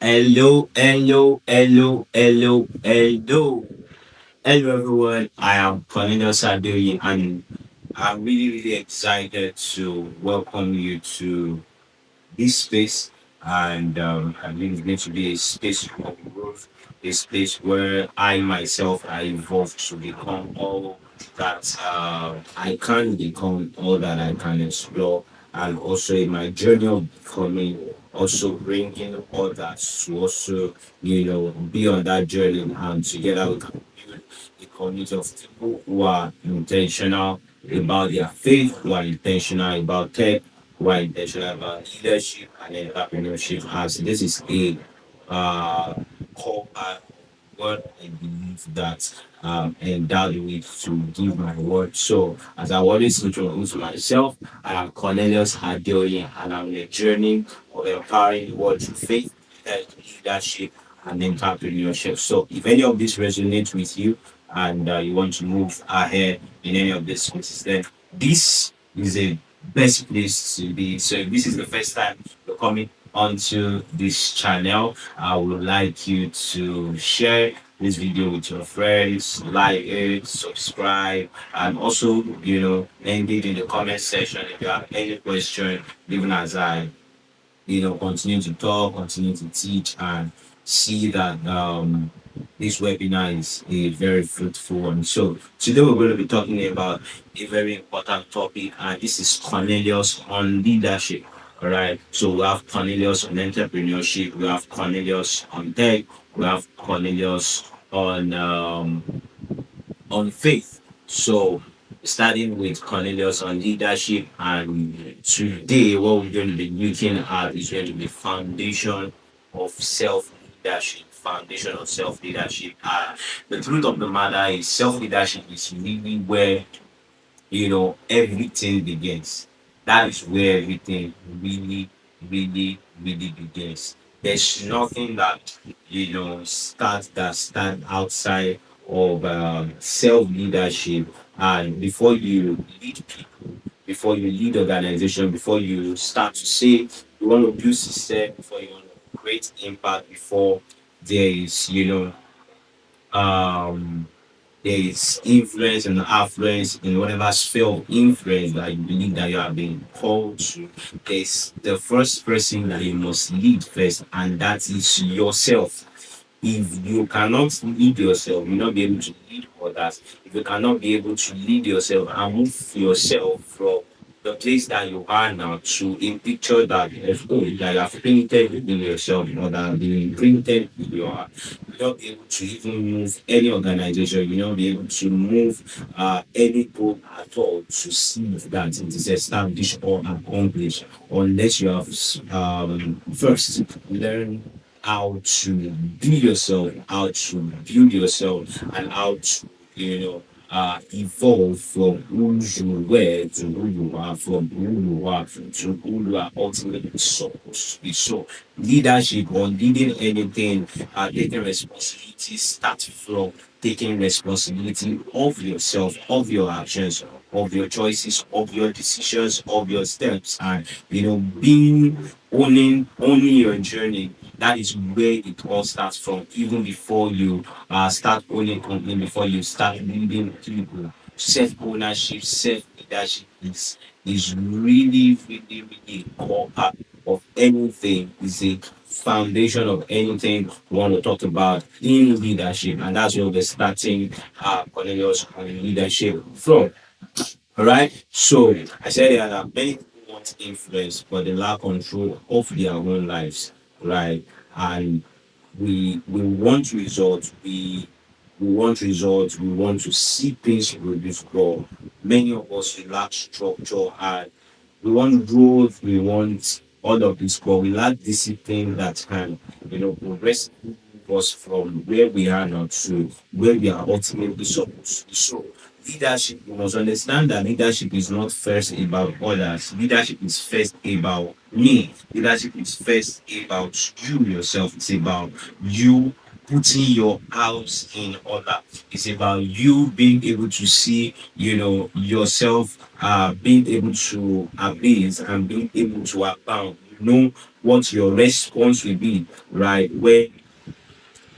Hello, hello, hello, hello, hello. Hello everyone. I am Cornelius Adeoyin and I'm really excited to welcome you to this space, and I believe it's going to be a space of growth, a space where I myself I evolve to become all that I can become, all that I can explore, and also in my journey of becoming, also bringing others to also be on that journey, and together we can build a community of people who are intentional about their faith, who are intentional about tech, who are intentional about leadership and entrepreneurship. As this is a core part of what I believe that endowed me to give my word. So, as I always introduce myself, I am Cornelius Adeoyin, and I'm on a journey of empowering the world through faith, leadership, and entrepreneurship. So, if any of this resonates with you and you want to move ahead in any of these spaces, then this is a best place to be. So if this is the first time you're coming onto this channel, I would like you to share this video with your friends, like it, subscribe, and also engage in the comment section if you have any question, even as I continue to talk, continue to teach, and see that this webinar is a very fruitful one. So today we're going to be talking about a very important topic, and this is Cornelius on leadership. All right. So we have Cornelius on entrepreneurship, we have Cornelius on tech, we have Cornelius on faith. So, starting with Cornelius on leadership, and today what we're going to be looking at is going to be foundation of self leadership. Foundation of self leadership. The truth of the matter is, self leadership is really where everything begins. That is where everything really begins. There's nothing that stand outside of self leadership. And before you lead people, before you lead organization, before you start to say you want to build system, before you want to create impact, before there is um there is influence and affluence in whatever sphere of influence that you believe that you are being called to. There's the first person that you must lead first, and that is yourself. If you cannot lead yourself, you'll not be able to lead others. If you cannot be able to lead yourself and move yourself from the place that you are now to a picture that that you have painted within yourself, that you printed in your heart, you'll not be able to even move any organization, you'll not be able to move any group at all to see that it is established or accomplished unless you have first learn how to be yourself, how to build yourself, and how to, evolve from who you were to who you are, from who you are to who you are ultimately supposed to be. So, leadership or leading anything, taking responsibility, start from taking responsibility of yourself, of your actions, of your choices, of your decisions, of your steps, and being owning your journey. That is where it all starts from, even before you start owning company, before you start leading people. Self ownership, self leadership is really a core part of anything. Is a foundation of anything we want to talk about in leadership, and that's where we're starting Cornelius on leadership from. All right. So I said that many people want influence, but they lack control of their own lives. Right. And we want results. We want results. We want to see things produce. But many of us we lack structure, and we want growth. We want all of this, but we lack discipline that can progress us from where we are now to where we are ultimately supposed to be. So leadership, you must understand that leadership is not first about others. Leadership is first about me. Leadership is first about you yourself. It's about you putting your house in order. It's about you being able to see, yourself being able to abase and being able to abound. what your response will be, right? When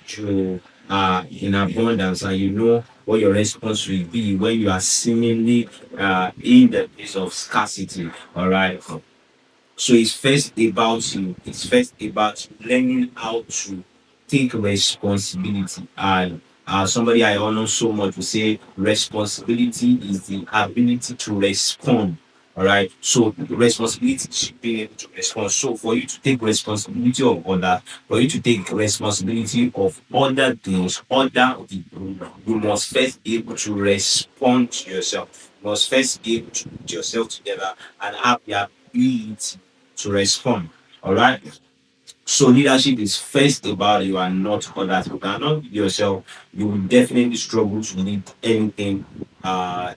you are in abundance, and you know what your response will be when you are seemingly in the place of scarcity. All right. So it's first about you. It's first about learning how to take responsibility. And somebody I honor so much will say responsibility is the ability to respond. All right. So responsibility is being able to respond. So for you to take responsibility of others, for you to take responsibility of other things, other people, you must first be able to respond to yourself. You must first be able to put yourself together and have the ability to respond. All right. So leadership is first about you and not others. You cannot lead yourself. You will definitely struggle to lead anything,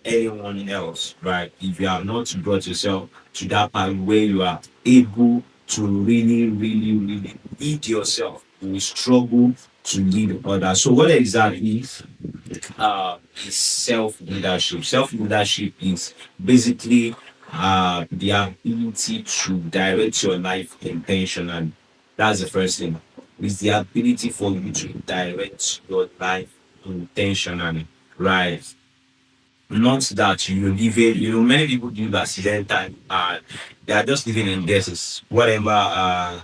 anyone else, right? If you have not brought yourself to that point where you are able to really lead yourself, you will struggle to lead others. So what exactly is self-leadership? Self-leadership is basically the ability to direct your life intentionally. That's the first thing. It's the ability for you to direct your life intentionally, right? Not that you live it, many people do that accidentally and they are just living in guesses. Whatever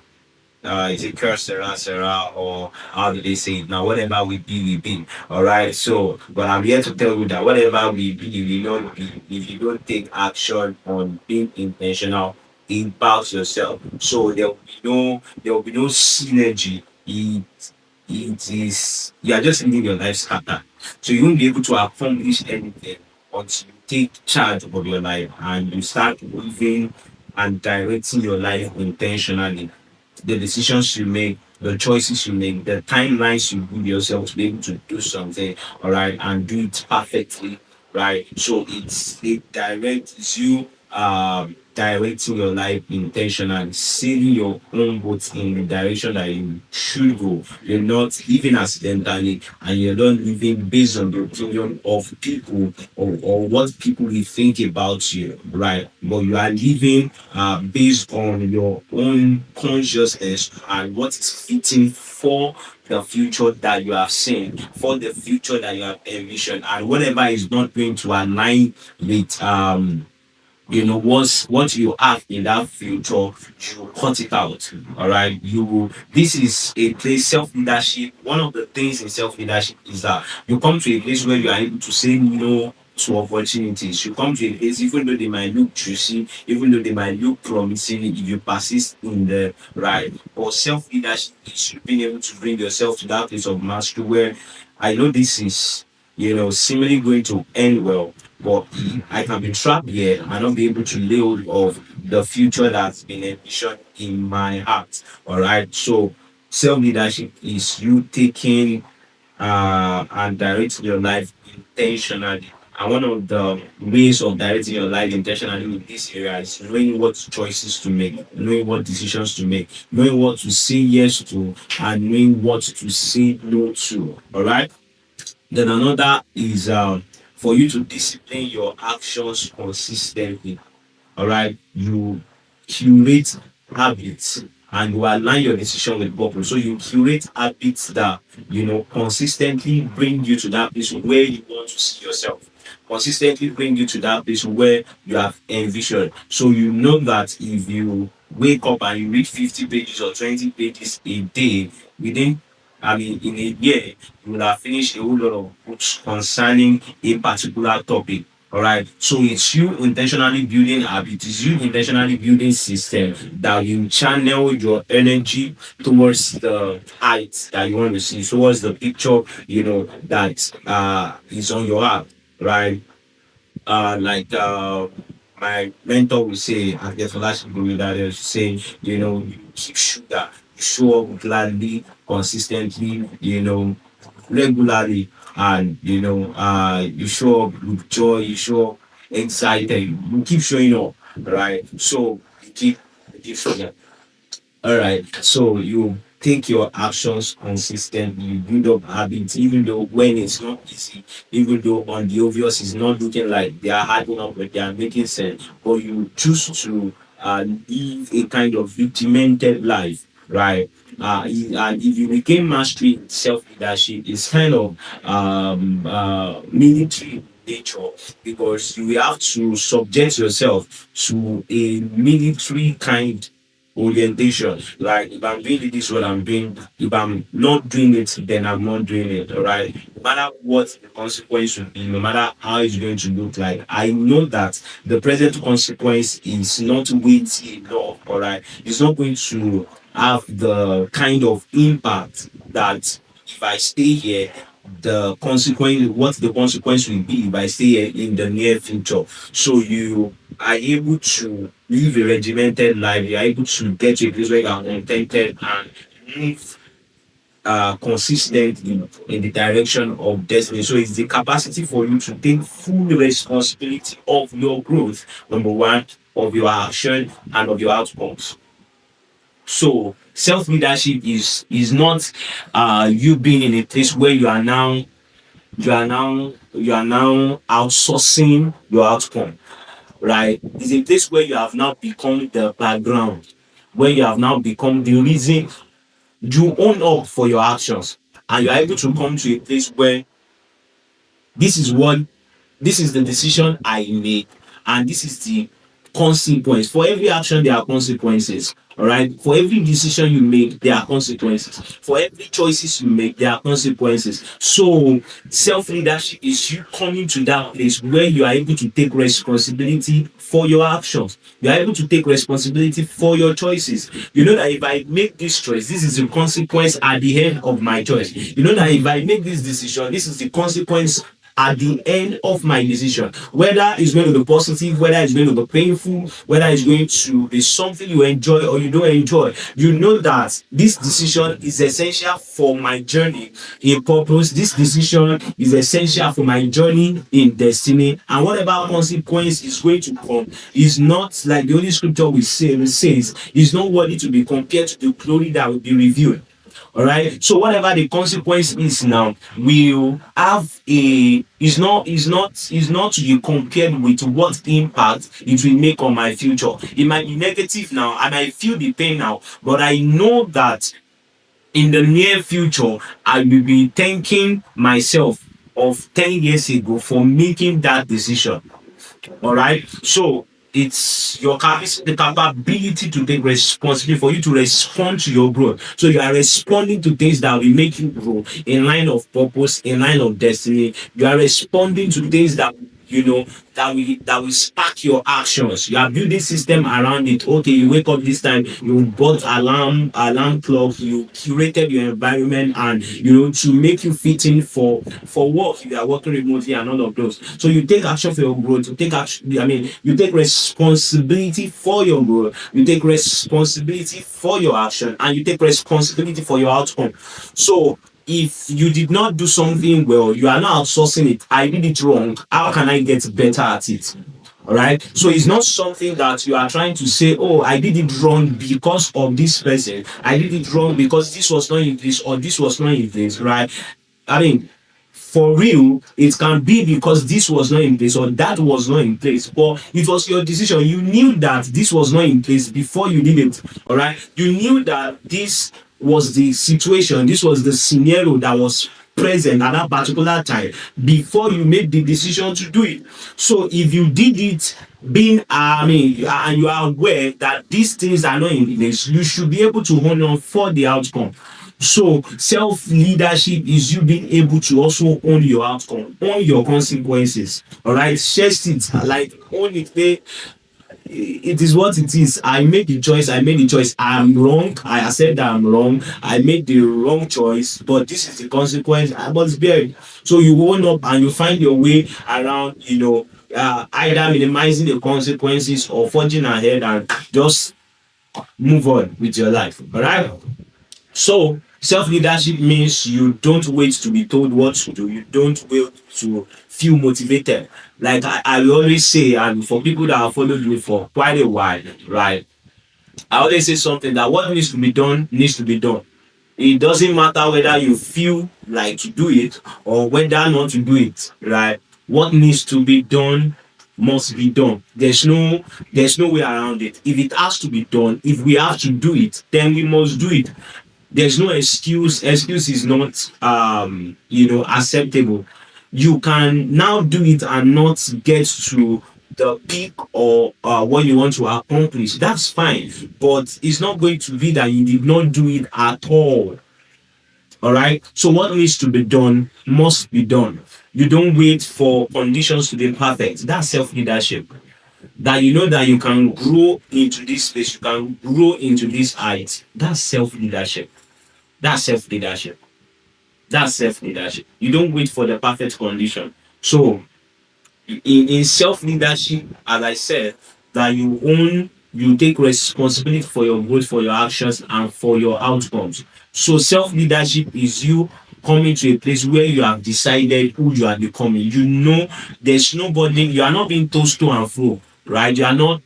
is it curse Sarah or how do they say it now? Whatever we be, we be. All right. So, but I'm here to tell you that whatever we be, we not be. If you don't take action on being intentional about yourself, so there will be no synergy. It is you are just living your life scattered. So you won't be able to accomplish anything until you take charge of your life and you start living and directing your life intentionally. The decisions you make, the choices you make, the timelines you give yourself to be able to do something, all right, and do it perfectly, right? So it directs you directing your life intentionally, setting your own boat in the direction that you should go. You're not living accidentally and you're not living based on the opinion of people or what people will think about you, right? But you are living based on your own consciousness and what is fitting for the future that you have seen, for the future that you have envisioned, and whatever is not going to align with what you have in that future, you cut it out. All right. This is a place self-leadership. One of the things in self-leadership is that you come to a place where you are able to say no to opportunities. You come to a place, even though they might look juicy, even though they might look promising, if you persist in the right. Or self-leadership is you being able to bring yourself to that place of mastery where I know this is seemingly going to end well, but I can be trapped here and not be able to lay hold of the future that's been envisioned in my heart. All right. So self leadership is you taking and directing your life intentionally. And one of the ways of directing your life intentionally in this area is knowing what choices to make, knowing what decisions to make, knowing what to say yes to, and knowing what to say no to. All right. Then another is for you to discipline your actions consistently. All right, you curate habits and you align your decision with purpose. So you curate habits that consistently bring you to that place where you want to see yourself. Consistently bring you to that place where you have envisioned. So you know that if you wake up and you read 50 pages or 20 pages a day, within in a year, you will have finished a whole lot of books concerning a particular topic. All right. So it's you intentionally building habits, it's you intentionally building system that you channel your energy towards the heights that you want to see, towards the picture, that is on your app, right? Like my mentor will say, and there's a lot of people that is saying, you keep sugar, you show up gladly, consistently, regularly, and you show up with joy, you show up excited, you keep showing up, right? So you keep showing up. All right. So you take your actions consistently, you build up habits, even though when it's not easy, even though on the obvious it's not looking like they are hard enough, but they are making sense. But you choose to live a kind of regimented life, right? And if you regain mastery in self-leadership, it's kind of military nature, because you will have to subject yourself to a military kind orientation. Like, if I'm doing this, what I'm doing. If I'm not doing it, then I'm not doing it. All right. No matter what the consequence will be, no matter how it's going to look like, I know that the present consequence is not weighty enough. All right. It's not going to have the kind of impact that if I stay here, what the consequence will be if I stay here in the near future. So you are able to live a regimented life. You are able to get to a place where you are contented and live consistent in the direction of destiny. So it's the capacity for you to take full responsibility of your growth, number one, of your action and of your outcomes. So self-leadership is not you being in a place where you are now outsourcing your outcome, right? It's a place where you have now become the background, where you have now become the reason. You own up for your actions, and you're able to come to a place where this is what this is the decision I made, and this is the consequence. For every action, there are consequences. All right. For every decision you make, there are consequences. For every choices you make, there are consequences. So self leadership is you coming to that place where you are able to take responsibility for your actions. You are able to take responsibility for your choices. You know that if I make this choice, this is the consequence at the end of my choice. You know that if I make this decision, this is the consequence at the end of my decision. Whether it's going to be positive, whether it's going to be painful, whether it's going to be something you enjoy or you don't enjoy, you know that this decision is essential for my journey in purpose. This decision is essential for my journey in destiny. And whatever consequence is going to come is not, like the Holy Scripture will say, it says, is not worthy to be compared to the glory that will be revealed. All right. So whatever the consequence is now, will have a is not to be compared with what impact it will make on my future. It might be negative now, and I feel the pain now, but I know that in the near future, I will be thanking myself of 10 years ago for making that decision. All right. So it's your capacity, the capability to take responsibility for you to respond to your growth. So you are responding to things that will make you grow in line of purpose, in line of destiny. You are responding to things that that will spark your actions. You are building system around it. Okay, you wake up this time, you bought alarm clock, you curated your environment, and to make you fit in for work if you are working remotely and all of those. So you take action for your growth. You take action. I mean, you take responsibility for your growth. You take responsibility for your action, and you take responsibility for your outcome. So if you did not do something well, you are now outsourcing it. I did it wrong. How can I get better at it? All right. So it's not something that you are trying to say, oh, I did it wrong because of this person. I did it wrong because this was not in this or this was not in this, right? I mean, for real, it can be because this was not in place or that was not in place, but it was your decision. You knew that this was not in place before you did it. All right. You knew that this was the situation, this was the scenario that was present at that particular time before you made the decision to do it. So if you did it being and you are aware that these things are not in place, you should be able to honor for the outcome. So self-leadership is you being able to also own your outcome, own your consequences. All right, chest it, like own it. It is what it is. I made the choice. I'm wrong. I accept that I'm wrong. I made the wrong choice, but this is the consequence. I must bear it. So you own up and you find your way around, either minimizing the consequences or forging ahead and just move on with your life. All right. So self-leadership means you don't wait to be told what to do. You don't wait to feel motivated. Like I will always say, and for people that have followed me for quite a while, right? I always say something that what needs to be done needs to be done. It doesn't matter whether you feel like to do it or whether not to do it, right? What needs to be done must be done. There's no way around it. If it has to be done, if we have to do it, then we must do it. There's no excuse. Excuse is not acceptable. You can now do it and not get to the peak or what you want to accomplish. That's fine, but it's not going to be that you did not do it at all. All right. So what needs to be done must be done. You don't wait for conditions to be perfect. That's self-leadership. That you know that you can grow into this space, you can grow into this height. That's self-leadership. That's self-leadership. That's self-leadership. You don't wait for the perfect condition. So in self-leadership, as I said, that you take responsibility for your growth, for your actions, and for your outcomes. So self-leadership is you coming to a place where you have decided who you are becoming. You know there's nobody, you are not being tossed to and fro, right? You are not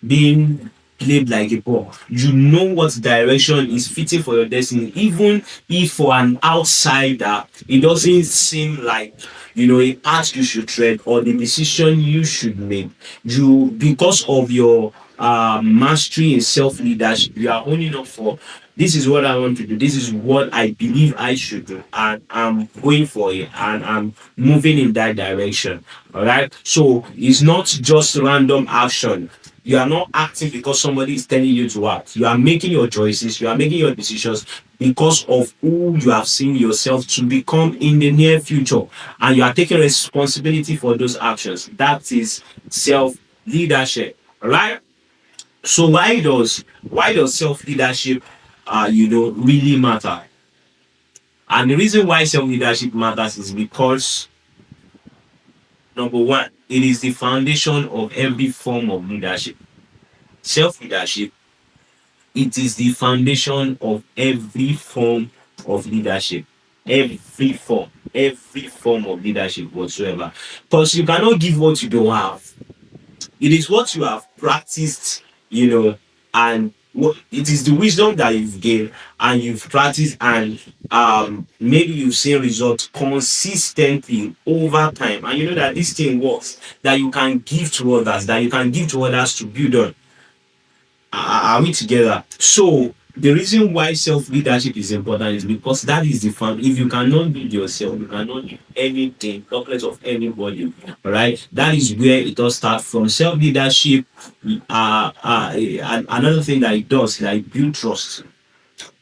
being played like a ball. You know what direction is fitting for your destiny, even if for an outsider it doesn't seem like a path you should tread or the decision you should make. You, because of your mastery in self-leadership, you are owning up for, this is what I want to do, this is what I believe I should do, and I'm going for it, and I'm moving in that direction. All right. So it's not just random action. You are not acting because somebody is telling you to act. You are making your choices, you are making your decisions because of who you have seen yourself to become in the near future. And you are taking responsibility for those actions. That is self leadership. Right? So why does self leadership really matter? And the reason why self leadership matters is because number one, it is the foundation of every form of leadership. Self leadership, it is the foundation of every form of leadership. Every form of leadership whatsoever. Because you cannot give what you don't have. It is what you have practiced, and it is the wisdom that you've gained and you've practiced, and maybe you've seen results consistently over time. And you know that this thing works, that you can give to others, to build on. Are we together? So the reason why self-leadership is important is because that is the fun. If you cannot build yourself, you cannot do anything, talkless of anybody. All right. That is where it all starts from. Self-leadership. Another thing that it does is that it build trust,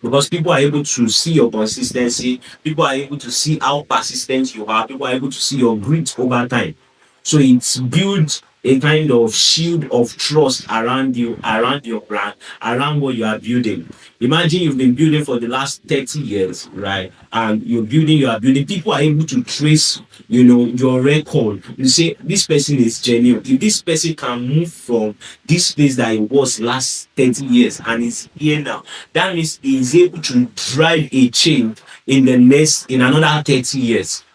because people are able to see your consistency, people are able to see how persistent you are, people are able to see your grit over time. So it's built a kind of shield of trust around you, around your brand, around what you are building. Imagine you've been building for the last 30 years, right? And you are building, people are able to trace, your record. You say this person is genuine. If this person can move from this place that it was last 30 years and is here now, that means he is able to drive a change in another 30 years.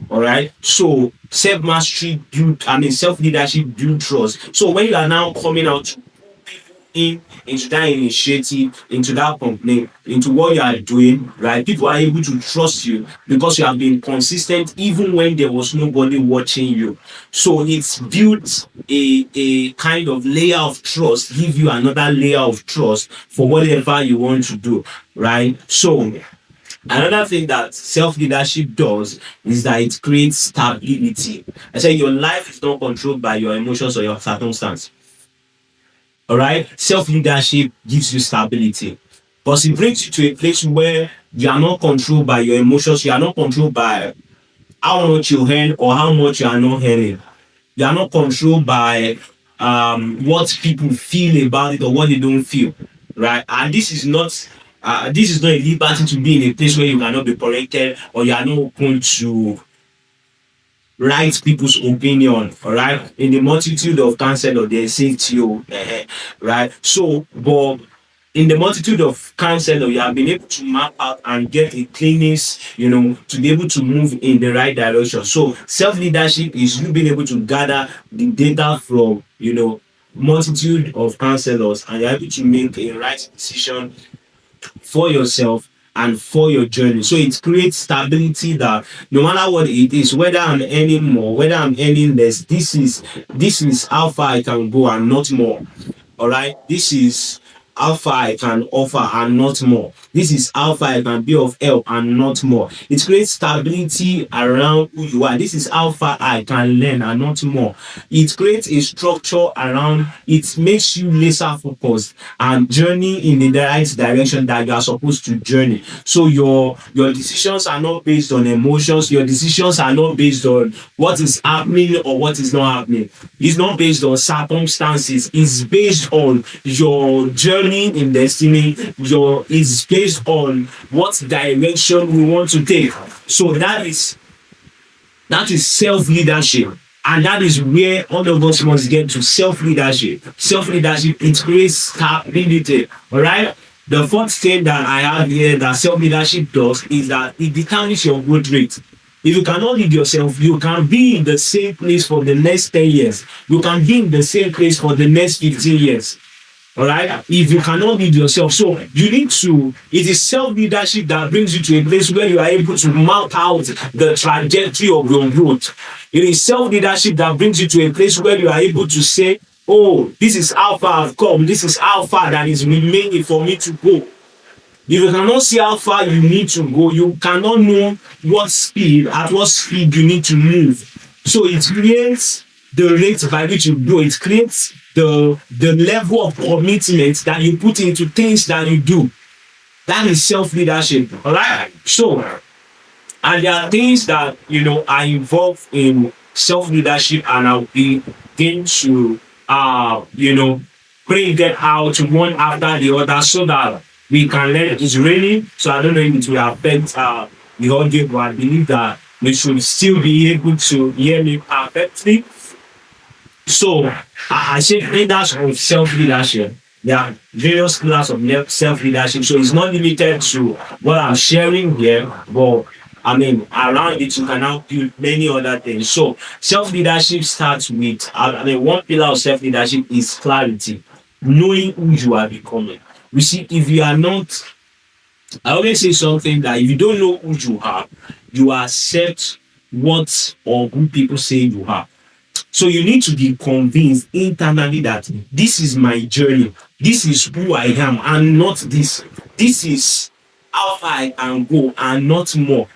All right. So self mastery build, self leadership build trust. So when you are now coming out to pull people into that initiative, into that company, into what you are doing, right? People are able to trust you because you have been consistent even when there was nobody watching you. So it's built a kind of layer of trust, give you another layer of trust for whatever you want to do, right? So another thing that self leadership does is that it creates stability. I say your life is not controlled by your emotions or your circumstance. All right, self leadership gives you stability, because it brings you to a place where you are not controlled by your emotions. You are not controlled by how much you earn or how much you are not earning. You are not controlled by what people feel about it or what they don't feel, right? And this is not a liberty to be in a place where you cannot be corrected or you are not open to right people's opinion. All right, in the multitude of counselors they say to you, right? So but in the multitude of counselors you have been able to map out and get a cleanest, to be able to move in the right direction. So self-leadership is you being able to gather the data from, multitude of counselors, and you're able to make a right decision for yourself and for your journey. So it creates stability that no matter what it is, whether I'm earning more, whether I'm earning less, this is how far I can go and not more. All right, this is how far I can offer and not more. This is how far I can be of help and not more. It creates stability around who you are. This is how far I can learn and not more. It creates a structure around, it makes you laser focused and journey in the right direction that you are supposed to journey. So your decisions are not based on emotions. Your decisions are not based on what is happening or what is not happening. It's not based on circumstances. It's based on your journey in destiny. It's based on what direction we want to take. So that is self-leadership. And that is where all of us must get to. Self-leadership. Self-leadership, it creates stability. All right. The fourth thing that I have here that self-leadership does is that it determines your growth rate. If you cannot lead yourself, you can be in the same place for the next 10 years. You can be in the same place for the next 15 years. All right. If you cannot lead yourself, so you need to, it is self-leadership that brings you to a place where you are able to map out the trajectory of your growth. It is self-leadership that brings you to a place where you are able to say, oh, this is how far I've come. This is how far that is remaining for me to go. If you cannot see how far you need to go, you cannot know at what speed you need to move. So it creates the rate by which you grow. It creates the level of commitment that you put into things that you do. That is self-leadership. All right. So, and there are things that are involved in self-leadership, and I'll be going to bring them out one after the other so that we can learn. It's raining, so I don't know if it will affect the audio, but I believe that we should still be able to hear me perfectly. So I say leaders of self-leadership. There are various classes of self-leadership. So it's not limited to what I'm sharing here, but around it you can now build many other things. So self-leadership starts with, one pillar of self-leadership is clarity, knowing who you are becoming. You see, if you are not, I always say something that if you don't know who you accept what or who people say you are. So you need to be convinced internally that this is my journey, this is who I am, and not this. This is how far I can go, and not more.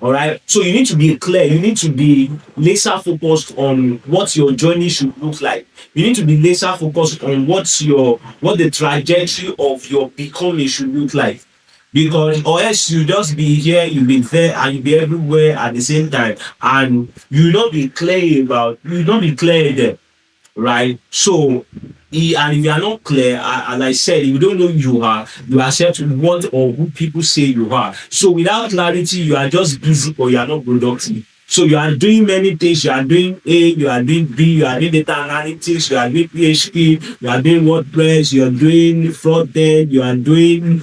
All right. So you need to be clear. You need to be laser focused on what your journey should look like. You need to be laser focused on what the trajectory of your becoming should look like. Because or else you just be here, you be there, and you be everywhere at the same time, and you not be clear there, right? So, and if you are not clear, as I said, if you don't know who you accept what or who people say you are. So without clarity, you are just busy or you are not productive. So you are doing many things. You are doing A, you are doing B, you are doing data analytics, you are doing PHP, you are doing WordPress, you are doing front end, you are doing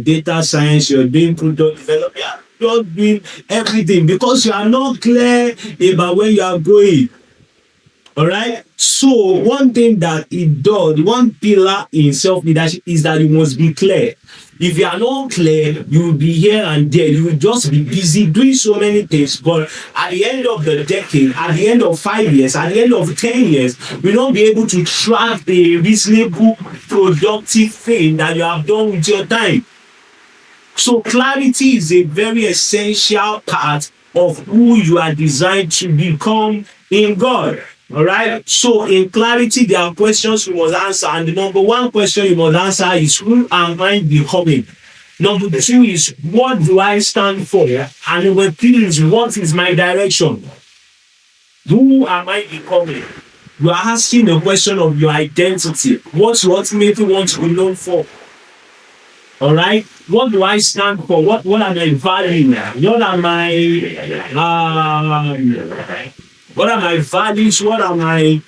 data science, you are doing product development, you are doing everything because you are not clear about where you are going. All right. So one thing that it does, one pillar in self-leadership is that you must be clear. If you are not clear, you will be here and there. You will just be busy doing so many things. But at the end of the decade, at the end of 5 years, at the end of 10 years, you will not be able to track the reasonable, productive thing that you have done with your time. So clarity is a very essential part of who you are designed to become in God. All right. So in clarity, there are questions you must answer. And the number one question you must answer is, who am I becoming? Number two is, what do I stand for? And number three is, what is my direction? Who am I becoming? You are asking the question of your identity. What you ultimately want to be known for? All right. What do I stand for? What are my values? What are my values? What are my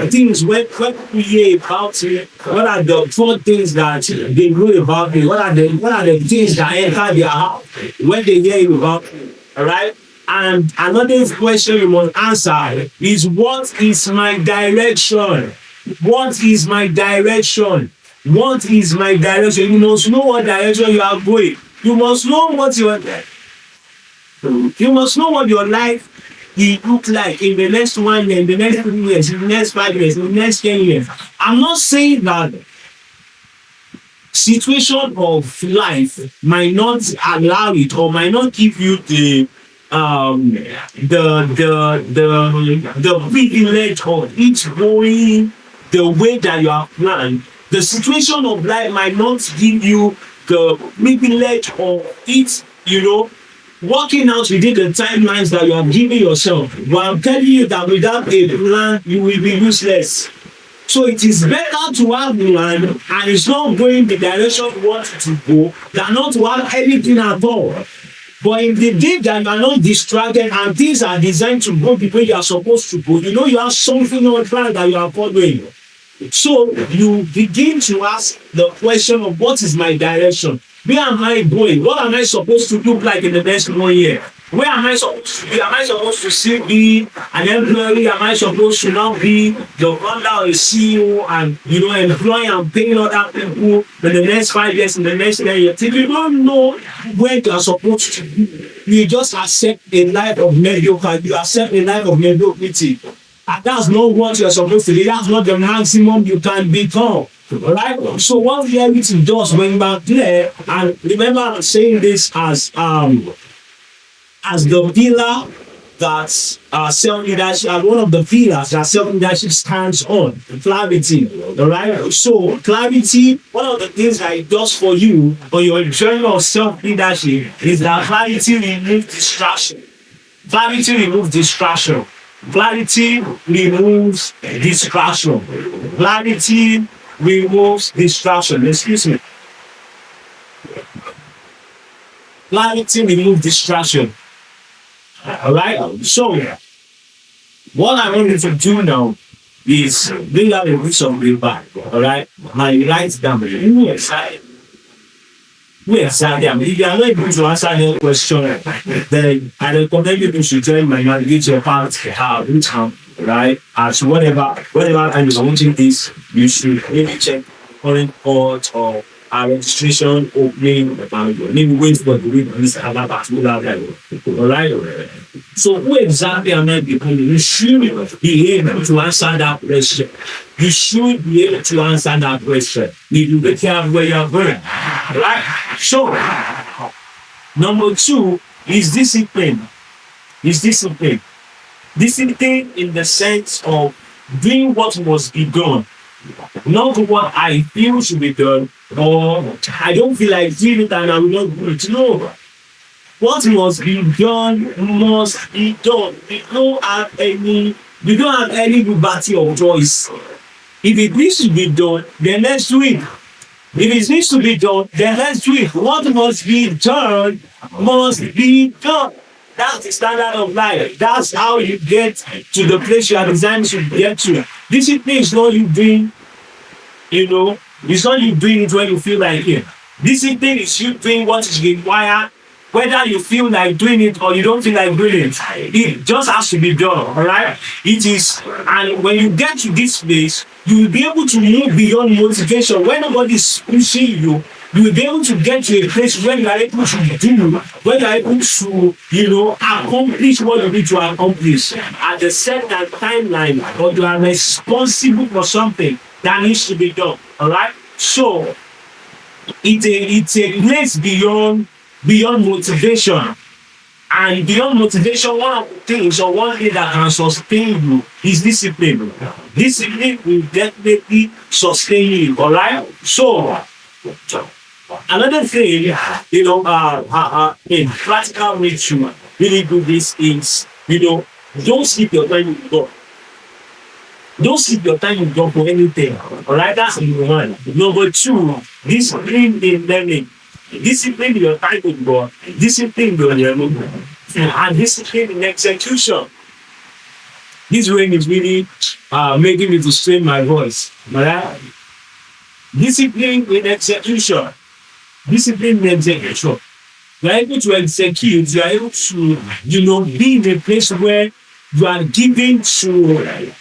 things when people hear about me? What are the 4 things that they know about me? What are the things that enter their heart when they hear about me? All right. And another question you must answer is, what is my direction? What is my direction? What is my direction? You must know what direction you are going. You must know what you must know what your life will look like in the next 1 year, in the next 3 years, in the next 5 years, in the next 10 years. I'm not saying that situation of life might not allow it or might not give you the privilege of it going the way that you have planned. The situation of life might not give you the privilege of it, working out within the timelines that you have given yourself. But I'm telling you that without a plan, you will be useless. So it is better to have plan and it's not going the direction you want it to go than not to have anything at all. But in the day that you are not distracted and things are designed to go the way you are supposed to go, you have something on plan that you are following. So you begin to ask the question of what is my direction? Where am I going? What am I supposed to look like in the next 1 year? Where am I supposed to be? Am I supposed to still be an employee? Am I supposed to now be the founder or a CEO and employ and paying other people in the next 5 years, in the next 10 years? If you don't know where you are supposed to be, you just accept a life of mediocrity. You accept a life of mediocrity. And that's not what you're supposed to do. That's not the maximum you can become. Alright? So what reality does when you are there, and remember I'm saying this as the pillar that self-leadership, as one of the pillars that self-leadership stands on, clarity. Alright? So clarity, one of the things that it does for you on your journey of self-leadership is that clarity removes distraction. Clarity removes distraction. Clarity removes distraction. Clarity removes distraction. Excuse me. Clarity removes distraction. Alright? So, what I want you to do now is bring out a piece of paper. Alright? Now you write it down. Yes, if you are not able to answer any question, then I recommend you to join my navigator account, which right? As whatever time you're watching this, you should maybe check current court or registration opening, maybe wait for the week this at that particular level. Alright? So who exactly am I becoming? You should be able to answer that question. You should be able to answer that question. You be careful where you're going. Right? So number 2 is discipline. Discipline in the sense of doing what must be done, not what I feel should be done, or I don't feel like doing it and I will not do it. No. What must be done must be done. You don't have any liberty of choice. If it needs to be done, then let's do it. If it needs to be done, then let's do it. What must be done must be done. That's the standard of life. That's how you get to the place you are designed to get to. Discipline is not you doing, it's not you doing it when you feel like it. Discipline is you doing what is required, whether you feel like doing it or you don't feel like doing it. It just has to be done, alright? It is, and when you get to this place, you will be able to move beyond motivation. When nobody is pushing you, you will be able to get to a place where you are able to do, where you are able to, accomplish what you need to accomplish at the set timeline, or you are responsible for something that needs to be done. Alright? So it's a place beyond motivation. And beyond motivation, one of the things or one thing that can sustain you is discipline. Discipline will definitely sustain you. Alright? So another thing, in practical nature, really do this is, don't sleep your time with God. Don't sleep your time with God for anything. Alright, that's number 1. Number 2, discipline in learning. Discipline in your time with God. Discipline in your learning. And discipline in execution. This rain is really making me to strain my voice. Alright? Discipline in execution. Discipline in execution. You are able to execute, you are able to, be in a place where you are given to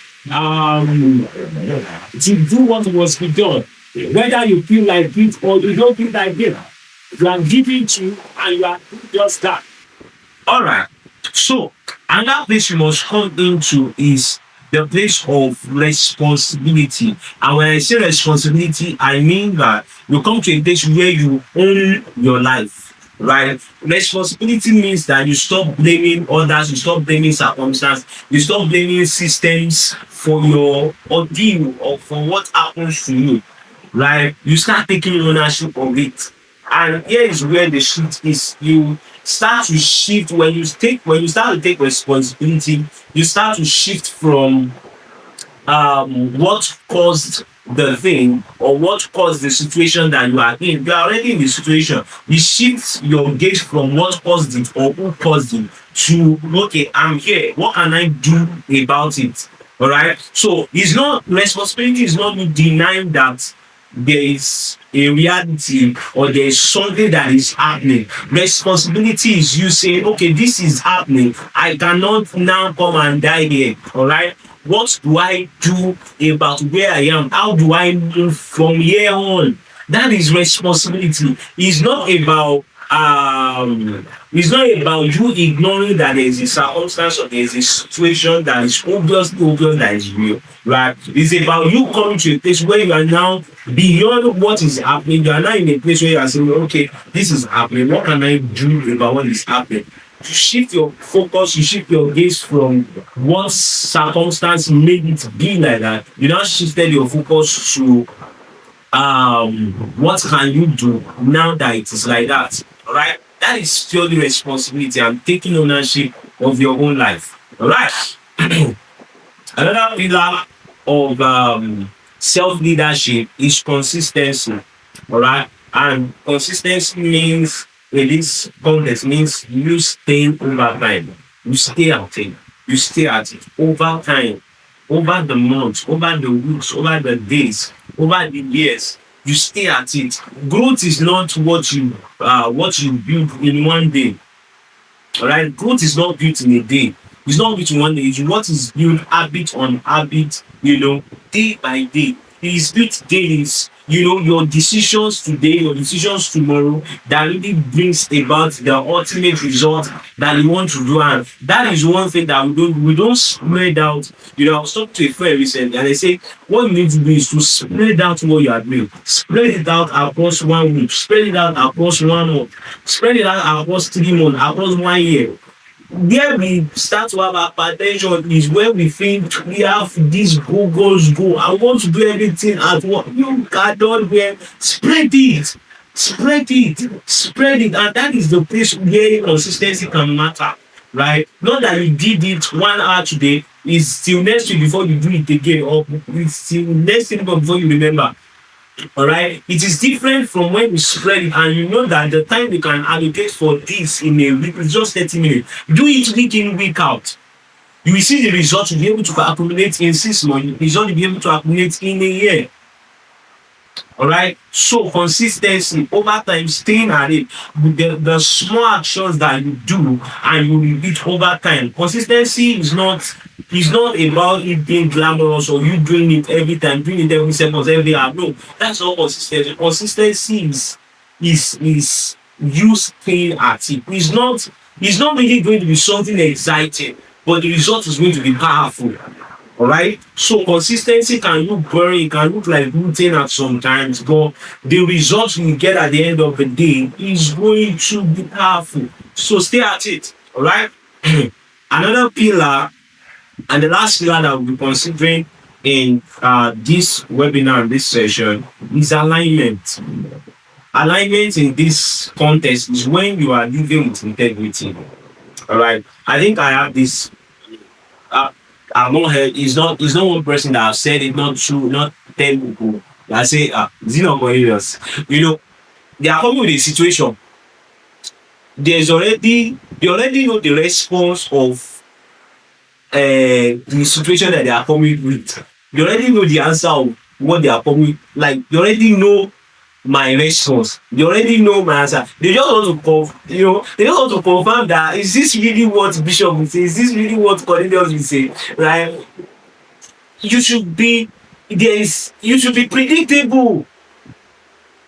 do what must be done. Whether you feel like it or you don't feel like it, you are giving to and you are doing just that. All right. So another place you must come into is the place of responsibility. And when I say responsibility, I mean that you come to a place where you own your life. Right? Responsibility means that you stop blaming others, you stop blaming circumstances, you stop blaming systems for your ordeal or for what happens to you. Right? You start taking ownership of it. And here is where the shift is. You start to shift when you start to take responsibility, you start to shift from what caused the thing or what caused the situation that you are in. You are already in the situation. You shift your gaze from what caused it or who caused it to, okay, I'm here. What can I do about it? All right. So it's not responsibility is not you denying that there is a reality or there is something that is happening. Responsibility is you saying, okay, this is happening. I cannot now come and die here. All right. What do I do about where I am? How do I move from here on? That is responsibility. It's not about you ignoring that there is a circumstance or there is a situation that is obviously obvious that is real, right? It's about you coming to a place where you are now beyond what is happening. You are now in a place where you are saying, okay, this is happening. What can I do about what is happening? You shift your focus, you shift your gaze from what circumstance made it be like that. You now shifted your focus to what can you do now that it is like that. All right, that is purely responsibility and taking ownership of your own life. All right. Another pillar of self-leadership is consistency. All right. And consistency means, in this context, means you staying over time. You stay at it. You stay at it over time, over the months, over the weeks, over the days, over the years. You stay at it. Growth is not what you build in one day. All right, growth is not built in a day. It's not built in one day. It's what is built habit on habit, day by day. It is built daily. Your decisions today, your decisions tomorrow, that really brings about the ultimate result that you want to do. And that is one thing that we don't spread out. I was talking to a friend recently and they say what you need to do is to spread out what you are doing. Spread it out across 1 week, spread it out across 1 month, spread it out across 3 months, across 1 year. Where we start to have hypertension is when we think we have this goals go. I want to do everything at once. You cannot where spread it, and that is the place where consistency can matter, right? Not that you did it 1 hour today, it's till next week before you do it again, or it's till next week before you remember. All right, it is different from when we spread it, and you know that the time we can allocate for this in a week is just 30 minutes. Do it week in, week out. You will see the result you'll be able to accumulate in 6 months, the result you'll be able to accumulate in a year. All right, so consistency over time, staying at it with the small actions that you do and you repeat over time. Consistency is not about it being glamorous or you doing it every time, doing it every second, every hour. No, that's not consistency. Consistency is you staying at it. It's not really going to be something exciting, but the result is going to be powerful. All right. So consistency can look boring, it can look like routine at sometimes, but the results you get at the end of the day is going to be powerful. So stay at it. All right. Another pillar, and the last pillar that we'll be considering in this webinar, this session, is alignment. Alignment in this context is when you are living with integrity. All right. I think I have this. I've not heard. It's not one person that have said it. Not true. Not 10 people. I say, is it not Cornelius? They are coming with a situation. They already know the response of the situation that they are coming with. They already know the answer of what they are coming. Like they already know my response. They already know my answer. They just want they just want to confirm that is this really what Bishop will say? Is this really what Cornelius will say? Right? You should be you should be predictable.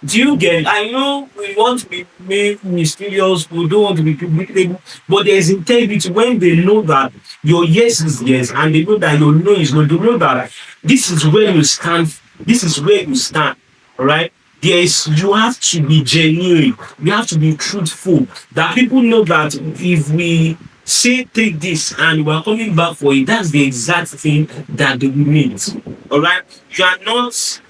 Do you get it? I know we want to be made mysterious, we don't want to be predictable, but there is integrity when they know that your yes is yes and they know that your no is no. They know that this is where you stand, this is where you stand. All right. There is, you have to be genuine, you have to be truthful. That people know that if we say take this and we are coming back for it, that's the exact thing that they will need. All right. You are not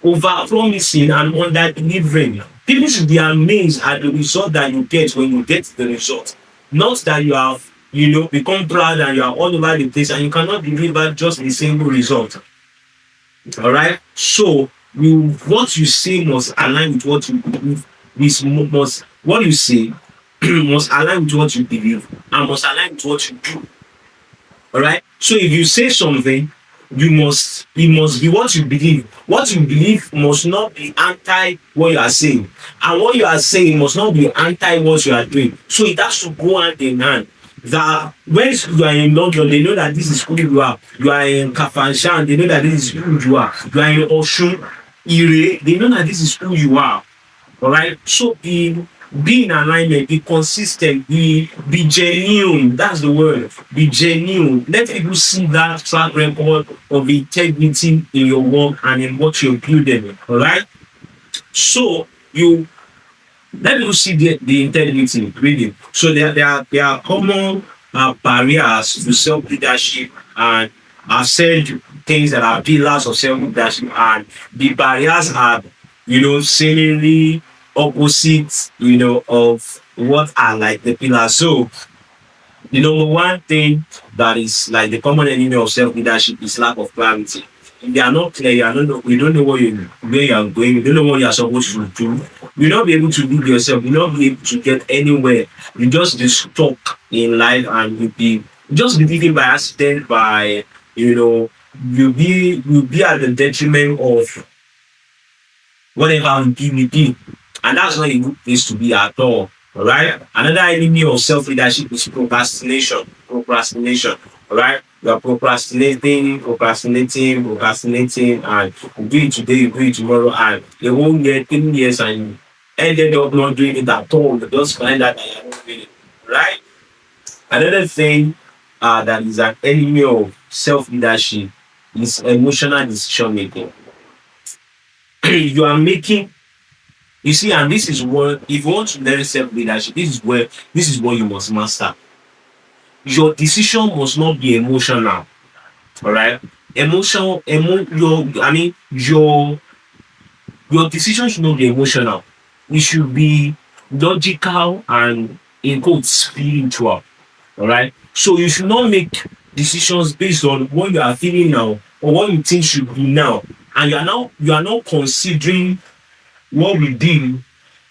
over promising and under delivering. People should be amazed at the result that you get when you get the result. Not that you have, become proud and you are all over the place and you cannot deliver just a single result. All right. So what you say must align with what you believe. Must what you say must align with what you believe and must align with what you do. All right. So if you say something, it must be what you believe. What you believe must not be anti what you are saying, and what you are saying must not be anti what you are doing. So it has to go hand in hand. That when you are in London, they know that this is who you are. You are in Kafanchan, they know that this is who you are. You are in Oshun, Ire, they know that this is who you are. All right. So be in alignment, be consistent, be genuine. That's the word. Be genuine. Let people see that track record of integrity in your work and in what you're building. All right. So you let people see the integrity really. So there are common barriers to self leadership, and I've said things that are pillars of self leadership, and the barriers are, seemingly opposite, of what are like the pillars. So the number one thing that is like the common enemy of self leadership is lack of clarity. If you are not clear, you don't know where you are going, you don't know what you are supposed to do, you'll not be able to lead yourself, you'll not be able to get anywhere. You just be stuck in life and you just be living by accident, by you know, you'll be at the detriment of whatever will be. And that's not a good place to be at all. All right. Another enemy of self leadership is procrastination. Procrastination. All right. You are procrastinating, and you do it today, you do it tomorrow, and a whole year, 10 years, and you ended up not doing it at all. You just find out that you're not doing it. Right. Another thing that is an enemy of self leadership is emotional decision making. You are making, you see, and this is what, if you want to learn self leadership, this is what you must master. Your decision must not be emotional. All right, your, I mean, your decision should not be emotional. It should be logical and in quote spiritual. All right, so you should not make decisions based on what you are feeling now or what you think should be now, and you are not considering what we do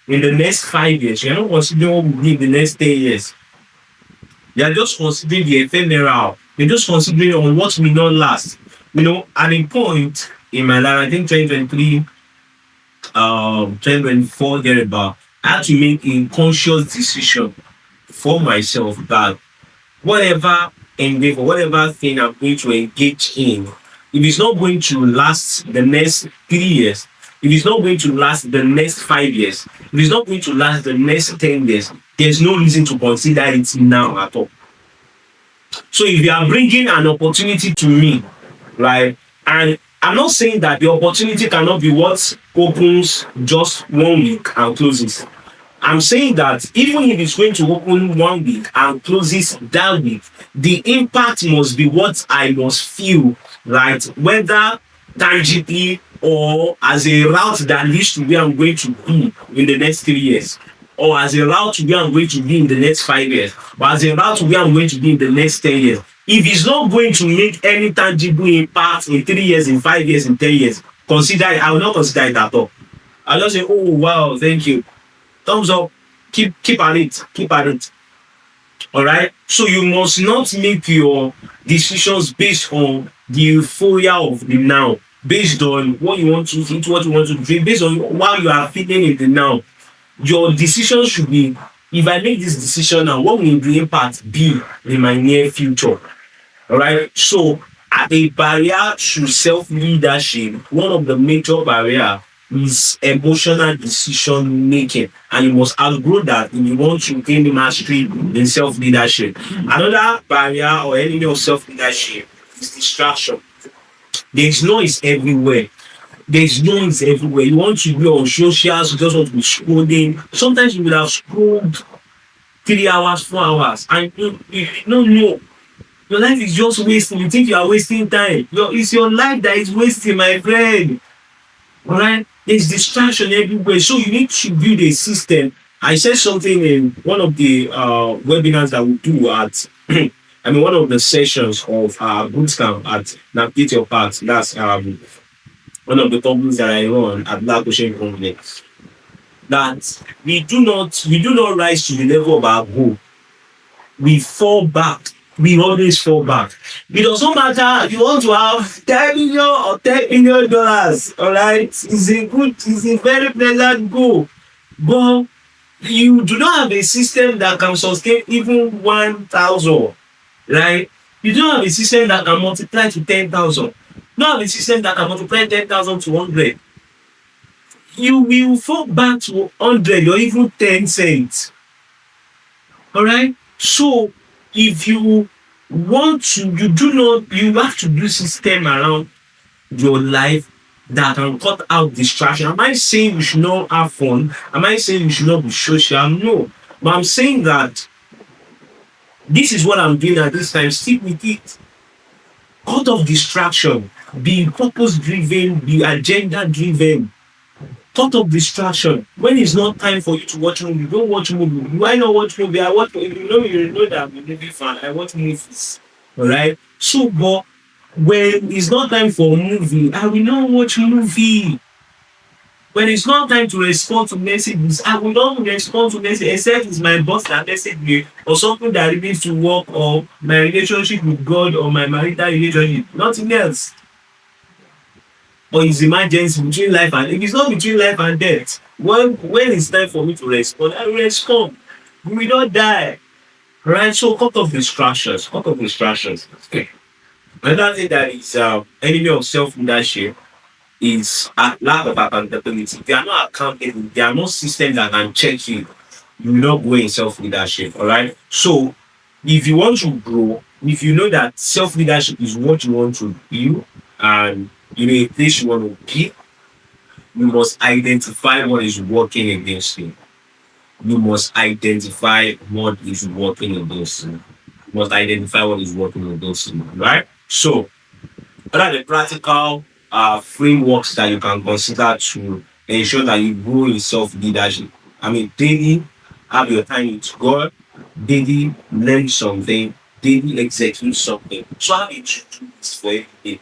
in the next 5 years. You're not considering what we do in the next 10 years. You're just considering the ephemeral. You're just considering on what will not last. At a point in my life, I think 2023, 2024, thereabout, I had to make a conscious decision for myself that whatever endeavor, whatever thing I'm going to engage in, if it's not going to last the next 3 years, if it's not going to last the next 5 years, if it's not going to last the next 10 years, there's no reason to consider it now at all. So if you are bringing an opportunity to me, right, and I'm not saying that the opportunity cannot be what opens just 1 week and closes. I'm saying that even if it's going to open 1 week and closes that week, the impact must be what I must feel, right? Whether tangibly or as a route that leads to where I'm going to be in the next 3 years, or as a route to where I'm going to be in the next 5 years, or as a route to where I'm going to be in the next 10 years. If it's not going to make any tangible impact in 3 years, in 5 years, in 10 years, consider it. I will not consider it at all. I'll just say, oh wow, thank you. Thumbs up. Keep at it. Keep at it. All right. So you must not make your decisions based on the euphoria of the now, based on what you want to eat, what you want to drink, based on how you are feeling in the now. Your decision should be, if I make this decision now, what will the impact be in my near future? All right. So, at a barrier to self leadership, one of the major barrier is emotional decision making, and you must outgrow that if you want to gain mastery in self leadership. Another barrier or enemy of self leadership is distraction. There is noise everywhere. There's noise everywhere. You want to be on socials, you just want to be scrolling. Sometimes you will have scrolled 3 hours, 4 hours, and you don't know. Your life is just wasting. You think you are wasting time. It's your life that is wasting, my friend. All right? There's distraction everywhere. So you need to build a system. I said something in one of the webinars that we do at, one of the sessions of bootcamp at Navigate Your Path. That's one of the companies that I run at Black Ocean Company. That we do not rise to the level of our goal. We fall back. We always fall back. It doesn't matter. You want to have 10 million or $10 million. All right, it's a very pleasant goal, but you do not have a system that can sustain even 1,000. Right? You don't have a system that can multiply to 10,000. You don't have a system that can multiply 10,000 to 100. You will fall back to 100 or even 10 cents. All right. So if you want to, you have to do system around your life that can cut out distraction. Am I saying you should not have fun? Am I saying you should not be social? No. But I'm saying that this is what I'm doing at this time. Stick with it. Cut off distraction. Be purpose driven. Be agenda driven. Cut off distraction. When it's not time for you to watch movie, don't watch movie. Why not watch movie? I watch movie. You know that I'm a movie fan. I watch movies. Alright? So but when it's not time for movie, I will not watch movie. When it's not time to respond to messages, I will not respond to messages except it's my boss that message me or something that relates to work or my relationship with God or my marital relationship. Nothing else. Or it's emergency between life and if it's not between life and death, when it's time for me to respond, I will respond. We will not die. Right? So cut off distractions. Cut off distractions. Okay. Another thing that is enemy of self leadership is a lack of accountability. If you are not accountable, there are no systems that can check you. You will not go in self leadership. All right. So if you want to grow, if you know that self leadership is what you want to do, and you know a place you want to be, you must identify what is working against you. You must identify what is working against you. You must identify what is working against you. Right. So what are the practical frameworks that you can consider to ensure that you grow in self leadership? Daily have your time with God, daily learn something, daily execute something. So have a to-do list for every day.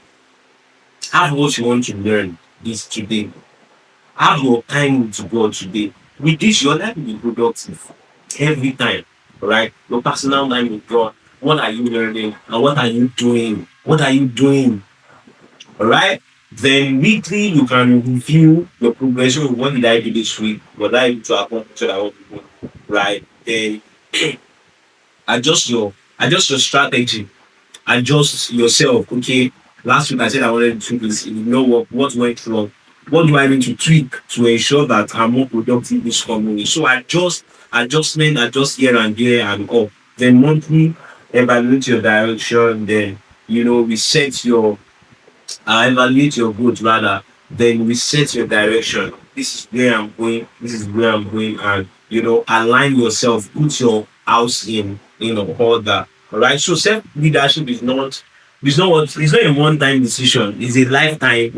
Have what you want to learn this today. Have your time with God today. With this, your life will be productive every time. Right? Your personal time with God. What are you learning? And what are you doing? What are you doing? Alright? Then weekly you can review your progression. What did I do this week? What did I do to accomplish what I want to do? Right? Then adjust your strategy. Adjust yourself. Okay. Last week I said I wanted to do this. You know what went wrong? What do I need to tweak to ensure that I'm more productive this coming week? So adjust here and there and up. Then monthly evaluate your direction. Then reset your evaluate your growth rather, then reset your direction. This is where I'm going, this is where I'm going, and align yourself, put your house in order. Alright. So self leadership is not a one-time decision, it's a lifetime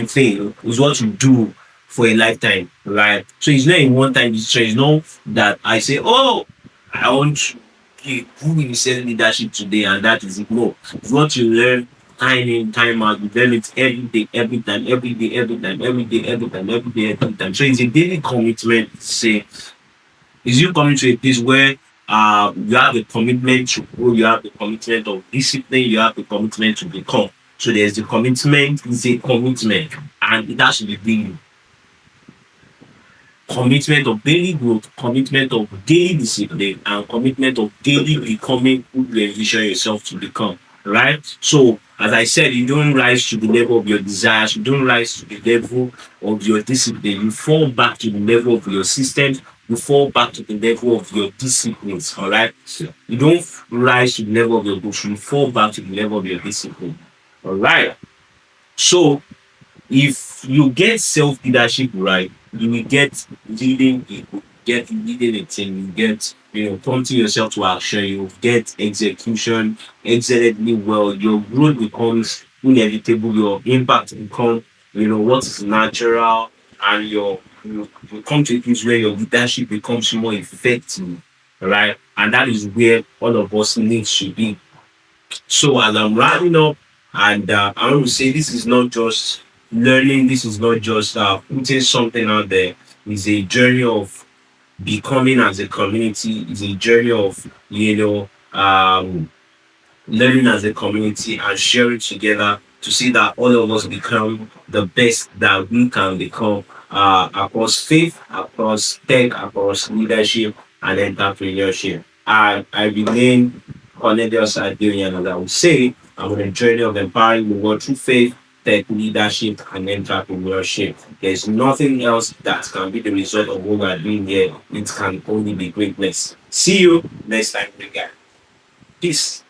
thing. It's what you do for a lifetime, right? So it's not a one-time decision. It's not that I say, oh, I want to be who in self leadership today, and that is it. No, it's what you learn time in, time out. You learn it every day, every time, every day, every time, every day, every time, every day, every time. So it's a daily commitment. Say, is you coming to a place where you have a commitment to grow, you have the commitment of discipline, you have the commitment to become. So there's the commitment, is a commitment, and that should be daily. Commitment of daily growth, commitment of daily discipline, and commitment of daily becoming who you envision yourself to become. right? So, as I said, you don't rise to the level of your desires, you don't rise to the level of your discipline, you fall back to the level of your systems, you fall back to the level of your disciplines, all right? You don't rise to the level of your books, you fall back to the level of your discipline, all right? So, if you get self leadership right, you will get leading people, get leading a team, you get prompting yourself to action, you get execution excellently well, your growth becomes inevitable, your impact become what is natural, and you come to a place where your leadership becomes more effective, right? And that is where all of us need to be. So as I'm wrapping up, and I want to say this is not just learning, this is not just putting something out there. It's a journey of becoming as a community. It's a journey of learning as a community and sharing together to see that all of us become the best that we can become across faith, across tech, across leadership and entrepreneurship. I remain Cornelius Adeoyin, and I would say I'm on a journey of empowering the world through faith, tech, leadership, and entrepreneurship. There's nothing else that can be the result of what we're doing here. It can only be greatness. See you next time, guys. Peace.